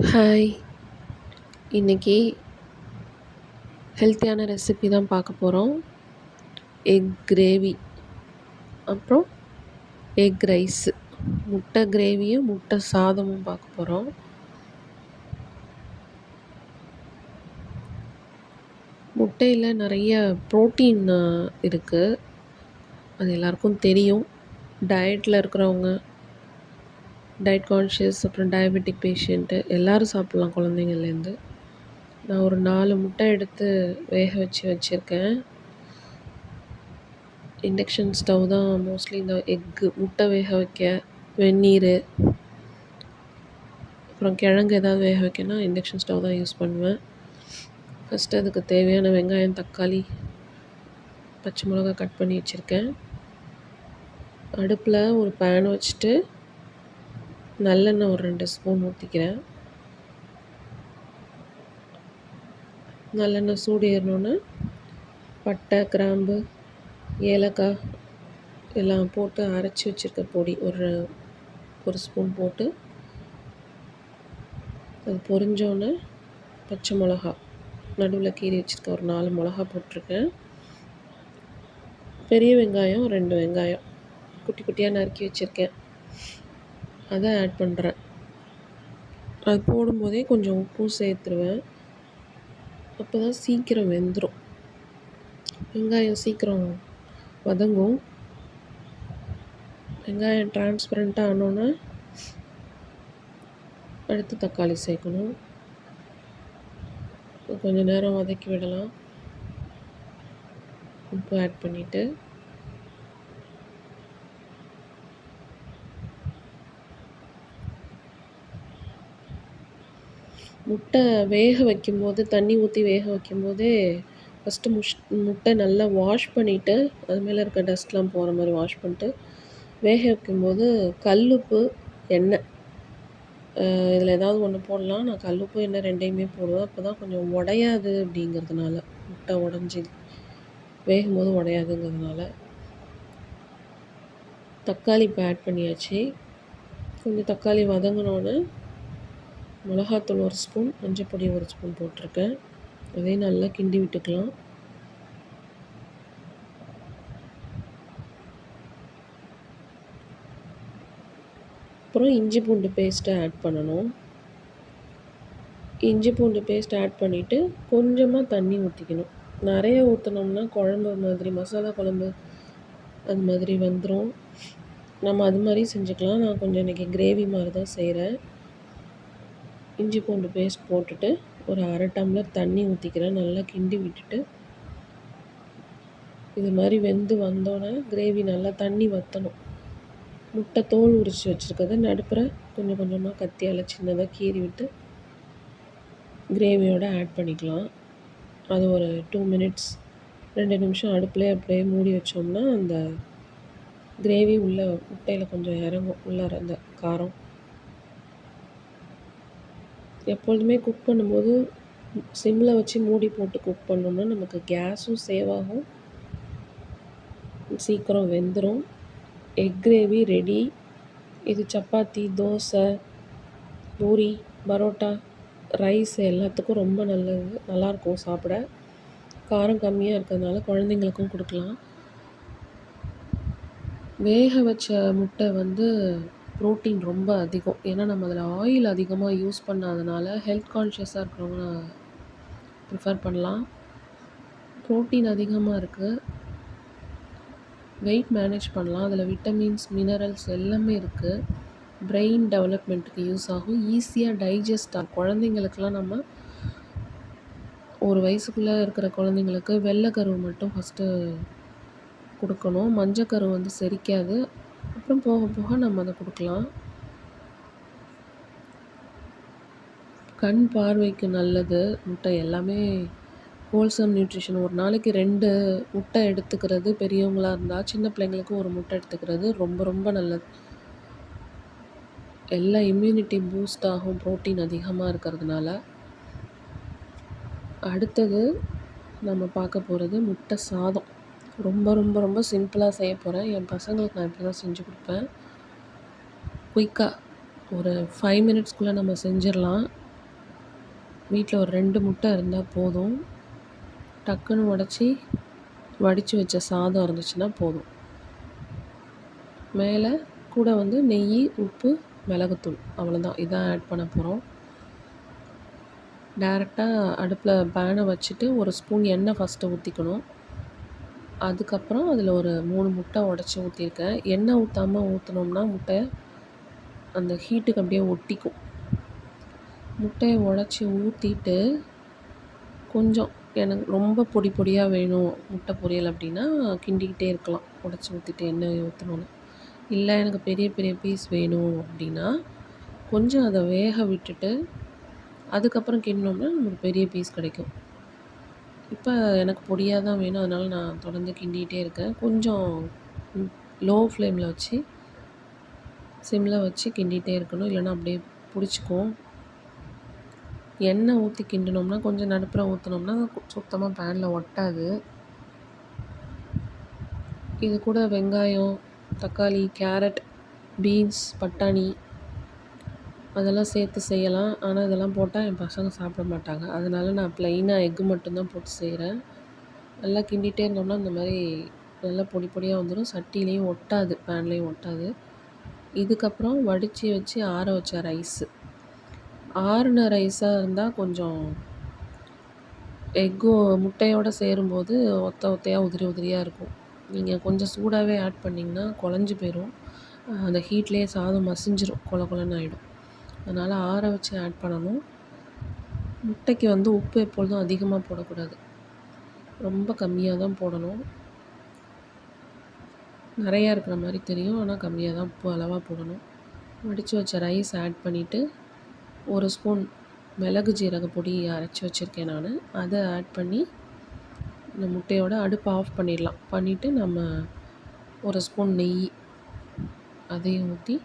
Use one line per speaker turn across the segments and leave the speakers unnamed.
Hi! இன்னைக்கு ஹெல்த்தியான recipe தான் பார்க்க போகிறோம். எக் கிரேவி, அப்புறம் எக் ரைஸு, முட்டை கிரேவியும், முட்டை சாதமும் பார்க்க போகிறோம். முட்டையில் நிறைய ப்ரோட்டீன் இருக்குது. அது எல்லாருக்கும் தெரியும். டயட்டில் இருக்கிறவங்க, டயட் கான்ஷியஸ், அப்புறம் டயபெட்டிக் பேஷண்ட்டு எல்லோரும் சாப்பிட்லாம் குழந்தைங்கள்லேருந்து. நான் ஒரு 4 முட்டை எடுத்து வேக வச்சுருக்கேன். இண்டக்ஷன் ஸ்டவ் தான் மோஸ்ட்லி இந்த முட்டை வேக வைக்க, வெந்நீர், அப்புறம் கிழங்கு ஏதாவது வேக வைக்கன்னா இண்டக்ஷன் ஸ்டவ் தான் யூஸ் பண்ணுவேன். ஃபஸ்ட்டு அதுக்கு தேவையான வெங்காயம், தக்காளி, பச்சை மிளகாய் கட் பண்ணி வச்சுருக்கேன். அடுப்பில் ஒரு பேன் வச்சுட்டு நல்லெண்ணெய் ஒரு 2 ஸ்பூன் ஊற்றிக்கிறேன். நல்லெண்ணெய் சூடு ஏறினோன்னே பட்டை, கிராம்பு, ஏலக்காய் எல்லாம் போட்டு அரைச்சி வச்சுருக்க பொடி ஒரு ஸ்பூன் போட்டு அது பொரிஞ்சோன்னே பச்சை மிளகா நடுவில் கீறி வச்சுருக்கேன். ஒரு 4 மிளகா போட்டிருக்கேன். பெரிய வெங்காயம் 2 வெங்காயம் குட்டி குட்டியாக நறுக்கி வச்சுருக்கேன். அதை ஆட் பண்ணுறேன். அது போடும்போதே கொஞ்சம் உப்பும் சேர்த்துருவேன். அப்போ தான் சீக்கிரம் வெந்துடும். வெங்காயம் சீக்கிரம் வதங்கும். வெங்காயம் டிரான்ஸ்பரண்ட்டாக ஆனோன்னே அடுத்து தக்காளி சேர்க்கணும். கொஞ்சம் நேரம் வதக்கி விடலாம். உப்பு ஆட் பண்ணிவிட்டு முட்டை வேக வைக்கும்போது, தண்ணி ஊற்றி வேக வைக்கும்போதே ஃபஸ்ட்டு முட்டை நல்லா வாஷ் பண்ணிவிட்டு, அது மேலே இருக்க டஸ்ட்லாம் போகிற மாதிரி வாஷ் பண்ணிட்டு வேக வைக்கும்போது கல்லுப்பு, எண்ணெய் இதில் ஏதாவது ஒன்று போடலாம். நான் கல்லுப்பு, எண்ணெய் 2யுமே போடுவேன். அப்போ தான் கொஞ்சம் உடையாது அப்படிங்கிறதுனால, முட்டை உடஞ்சி வேகும்போது உடையாதுங்கிறதுனால. தக்காளி இப்போ ஆட் பண்ணியாச்சு. கொஞ்சம் தக்காளி வதங்கினோன்னே மிளகாத்தூள் 1 ஸ்பூன், மஞ்சப்பொடி 1 ஸ்பூன் போட்டிருக்கேன். அதையும் நல்லா கிண்டி விட்டுக்கலாம். அப்புறம் இஞ்சி பூண்டு பேஸ்ட்டை ஆட் பண்ணணும். இஞ்சி பூண்டு பேஸ்ட் ஆட் பண்ணிவிட்டு கொஞ்சமாக தண்ணி ஊற்றிக்கணும். நிறைய ஊற்றினோம்னா குழம்பு மாதிரி, மசாலா குழம்பு அது மாதிரி வந்துடும். நம்ம அது மாதிரி செஞ்சுக்கலாம். நான் கொஞ்சம் இன்றைக்கி கிரேவி மாதிரி தான் செய்கிறேன். இஞ்சி பூண்டு பேஸ்ட் போட்டுட்டு ஒரு 1/2 டம்ளர் தண்ணி ஊற்றிக்கிறேன். நல்லா கிண்டி விட்டுட்டு இது மாதிரி வெந்து வந்தோன்னே கிரேவி நல்லா தண்ணி வற்றணும். முட்டை தோல் உரித்து வச்சுருக்கதை நடுப்புற கொஞ்சம் கொஞ்சமாக கத்தியால் சின்னதாக கீறி விட்டு கிரேவியோடு ஆட் பண்ணிக்கலாம். அது ஒரு 2 மினிட்ஸ் 2 நிமிஷம் அடுப்புலேயே அப்படியே மூடி வச்சோம்னா அந்த கிரேவி உள்ள முட்டையில் கொஞ்சம் இறங்கும், உள்ளார அந்த காரம். எப்பொழுதுமே குக் பண்ணும்போது சிம்மில் வச்சு மூடி போட்டு குக் பண்ணோம்னா நமக்கு கேஸும் சேவ் ஆகும், சீக்கிரம் வெந்துடும். Egg gravy ready. இது சப்பாத்தி, தோசை, பூரி, பரோட்டா, ரைஸ் எல்லாத்துக்கும் ரொம்ப நல்லது, நல்லாயிருக்கும் சாப்பிட. காரம் கம்மியாக இருக்கிறதுனால குழந்தைங்களுக்கும் கொடுக்கலாம். வேக வச்ச முட்டை ப்ரோட்டீன் ரொம்ப அதிகம். ஏன்னா நம்ம அதில் ஆயில் அதிகமாக யூஸ் பண்ணாதனால ஹெல்த் கான்ஷியஸாக இருக்கிறவங்க ப்ரிஃபர் பண்ணலாம். ப்ரோட்டீன் அதிகமாக இருக்குது. வெயிட் மேனேஜ் பண்ணலாம். அதில் விட்டமின்ஸ், மினரல்ஸ் எல்லாமே இருக்குது. பிரெயின் டெவலப்மெண்ட்டுக்கு யூஸ் ஆகும். ஈஸியாக டைஜஸ்ட் ஆகும். குழந்தைங்களுக்கெலாம் நம்ம ஒரு வயசுக்குள்ளே இருக்கிற குழந்தைங்களுக்கு வெள்ளைக்கரு மட்டும் ஃபஸ்ட்டு கொடுக்கணும். மஞ்சக்கரு செரிக்காது. அப்புறம் போக போக நம்ம அதை கொடுக்கலாம். கண் பார்வைக்கு நல்லது முட்டை. எல்லாமே ஹோல்சம் நியூட்ரிஷன். ஒரு நாளைக்கு 2 முட்டை எடுத்துக்கிறது பெரியவங்களாக இருந்தால், சின்ன பிள்ளைங்களுக்கு ஒரு முட்டை எடுத்துக்கிறது ரொம்ப ரொம்ப நல்லது. எல்லா இம்யூனிட்டி பூஸ்ட் ஆகும் ப்ரோட்டீன் அதிகமாக இருக்கிறதுனால. அடுத்தது நம்ம பார்க்க போகிறது முட்டை சாதம். ரொம்ப ரொம்ப ரொம்ப சிம்பிளாக செய்ய போகிறேன். என் பசங்களுக்கு நான் இப்படி தான் செஞ்சு கொடுப்பேன். குயிக்காக ஒரு 5 மினிட்ஸ்க்குள்ளே நம்ம செஞ்சிடலாம். வீட்டில் ஒரு 2 முட்டை இருந்தால் போதும். டக்குன்னு உடச்சி வடித்து வச்ச சாதம் இருந்துச்சுன்னா போதும். மேலே கூட வந்து நெய், உப்பு, மிளகுத்தூள் அவ்வளோதான். இதான் ஆட் பண்ண போகிறோம். டேரெக்டாக அடுப்பில் பேனை வச்சுட்டு ஒரு ஸ்பூன் எண்ணெய் ஃபஸ்ட்டு ஊற்றிக்கணும். அதுக்கப்புறம் அதில் ஒரு 3 முட்டை உடச்சி ஊற்றிருக்கேன். எண்ணெய் ஊற்றாமல் ஊற்றினோம்னா முட்டை அந்த ஹீட்டுக்கு அப்படியே ஒட்டிக்கும். முட்டையை உடச்சி ஊற்றிட்டு கொஞ்சம் எனக்கு ரொம்ப பொடி பொடியாக வேணும் முட்டை பொரியல் அப்படின்னா கிண்டிக்கிட்டே இருக்கலாம். உடச்சி ஊற்றிட்டு எண்ணெய் ஊற்றணுன்னு. இல்லை எனக்கு பெரிய பெரிய பீஸ் வேணும் அப்படின்னா கொஞ்சம் அதை வேக விட்டுட்டு அதுக்கப்புறம் கிண்டினோம்னா நமக்கு பெரிய பீஸ் கிடைக்கும். இப்போ எனக்கு பொடியாக தான் வேணும், அதனால் நான் தொடர்ந்து கிண்டிகிட்டே இருக்கேன். கொஞ்சம் லோ ஃப்ளேமில் வச்சு சிம்மில் வச்சு கிண்டிகிட்டே இருக்கணும், இல்லைன்னா அப்படியே பிடிச்சிக்கும். எண்ணெய் ஊற்றி கிண்டினோம்னா கொஞ்சம் நடுப்புற ஊற்றினோம்னா சுத்தமாக பேனில் ஒட்டாது. இது கூட வெங்காயம், தக்காளி, கேரட், பீன்ஸ், பட்டாணி அதெல்லாம் சேர்த்து செய்யலாம். ஆனால் இதெல்லாம் போட்டால் என் பசங்க சாப்பிட மாட்டாங்க. அதனால் நான் ப்ளைனாக எக்கு மட்டும்தான் போட்டு செய்கிறேன். நல்லா கிண்டிகிட்டே இருந்தோம்னா இந்த மாதிரி நல்லா பொடி பொடியாக வந்துடும். சட்டிலையும் ஒட்டாது, பேன்லேயும் ஒட்டாது. இதுக்கப்புறம் வடித்து வச்சு ஆற வச்ச ரைஸு. ஆறுன ரைஸாக இருந்தால் கொஞ்சம் முட்டையோடு சேரும்போது ஒத்த ஒத்தையாக உதிரி உதிரியாக இருக்கும். நீங்கள் கொஞ்சம் சூடாகவே ஆட் பண்ணிங்கன்னா குழஞ்சி போயிடும். அந்த ஹீட்லேயே சாதம் மசிஞ்சிரும், கொல கொலன்னு ஆகிடும். அதனால் ஆற வச்சு ஆட் பண்ணணும். முட்டைக்கு வந்து உப்பு எப்பொழுதும் அதிகமாக போடக்கூடாது, ரொம்ப கம்மியாக தான் போடணும். நிறையா இருக்கிற மாதிரி தெரியும், ஆனால் கம்மியாக தான் உப்பு அளவாக போடணும். வடித்து வச்ச ரைஸ் ஆட் பண்ணிவிட்டு ஒரு ஸ்பூன் மிளகு ஜீரக பொடி அரைச்சி வச்சுருக்கேன் நான். அதை ஆட் பண்ணி இந்த முட்டையோட அடுப்பை ஆஃப் பண்ணிடலாம். பண்ணிவிட்டு நம்ம ஒரு ஸ்பூன் நெய் அதையும் ஊற்றி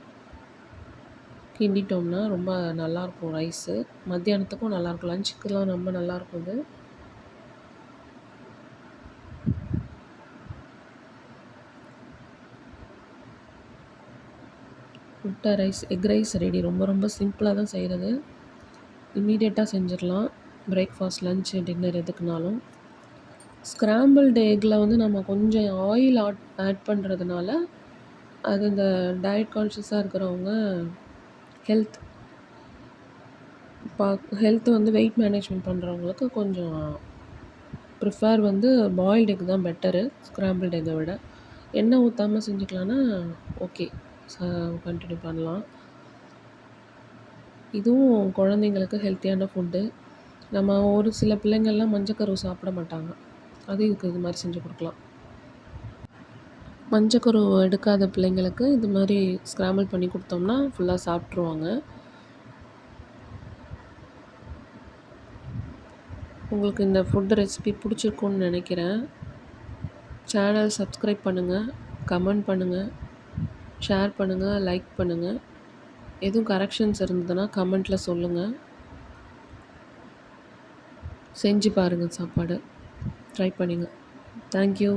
கிண்டிட்டோம்னா ரொம்ப நல்லாயிருக்கும் ரைஸு. மத்தியானத்துக்கும் நல்லாயிருக்கும், லஞ்சுக்கெலாம் ரொம்ப நல்லாயிருக்கும் இது. முட்டை ரைஸ், எக் ரைஸ் ரெடி. ரொம்ப ரொம்ப சிம்பிளாக தான் செய்கிறது. இம்மீடியட்டாக செஞ்சிடலாம். பிரேக்ஃபாஸ்ட், லன்ச்சு, டின்னர் எதுக்குனாலும். ஸ்க்ராம்பிள்டு எக்கில் வந்து நம்ம கொஞ்சம் ஆயில் ஆட் பண்ணுறதுனால அது இந்த டயட் கான்ஷியஸாக இருக்கிறவங்க ஹெல்த் வந்து வெயிட் மேனேஜ்மெண்ட் பண்ணுறவங்களுக்கு கொஞ்சம் ப்ரிஃபர் வந்து பாயில்டு எக் தான் பெட்டரு ஸ்க்ராம்பிள்டு எக்கை விட. எண்ணெய் ஊற்றாமல் செஞ்சுக்கலான்னா ஓகே, கண்டினியூ பண்ணலாம். இதுவும் குழந்தைங்களுக்கு ஹெல்த்தியான ஃபுட்டு. நம்ம ஒரு சில பிள்ளைங்கள்லாம் மஞ்சக்கரு சாப்பிட மாட்டாங்க, அது இதுக்கு இது மாதிரி செஞ்சு கொடுக்கலாம். மஞ்சக்கரு எடுக்காத பிள்ளைங்களுக்கு இது மாதிரி ஸ்க்ராம்பிள் பண்ணி கொடுத்தோம்னா ஃபுல்லாக சாப்பிட்ருவாங்க. உங்களுக்கு இந்த ஃபுட் ரெசிபி பிடிச்சிருக்குன்னு நினைக்கிறேன். சேனல் சப்ஸ்கிரைப் பண்ணுங்கள், கமெண்ட் பண்ணுங்கள், ஷேர் பண்ணுங்கள், லைக் பண்ணுங்கள். எதுவும் கரெக்ஷன்ஸ் இருந்ததுன்னா கமெண்ட்டில் சொல்லுங்கள். செஞ்சு பாருங்கள், சாப்பாடு ட்ரை பண்ணுங்கள். தேங்க்யூ.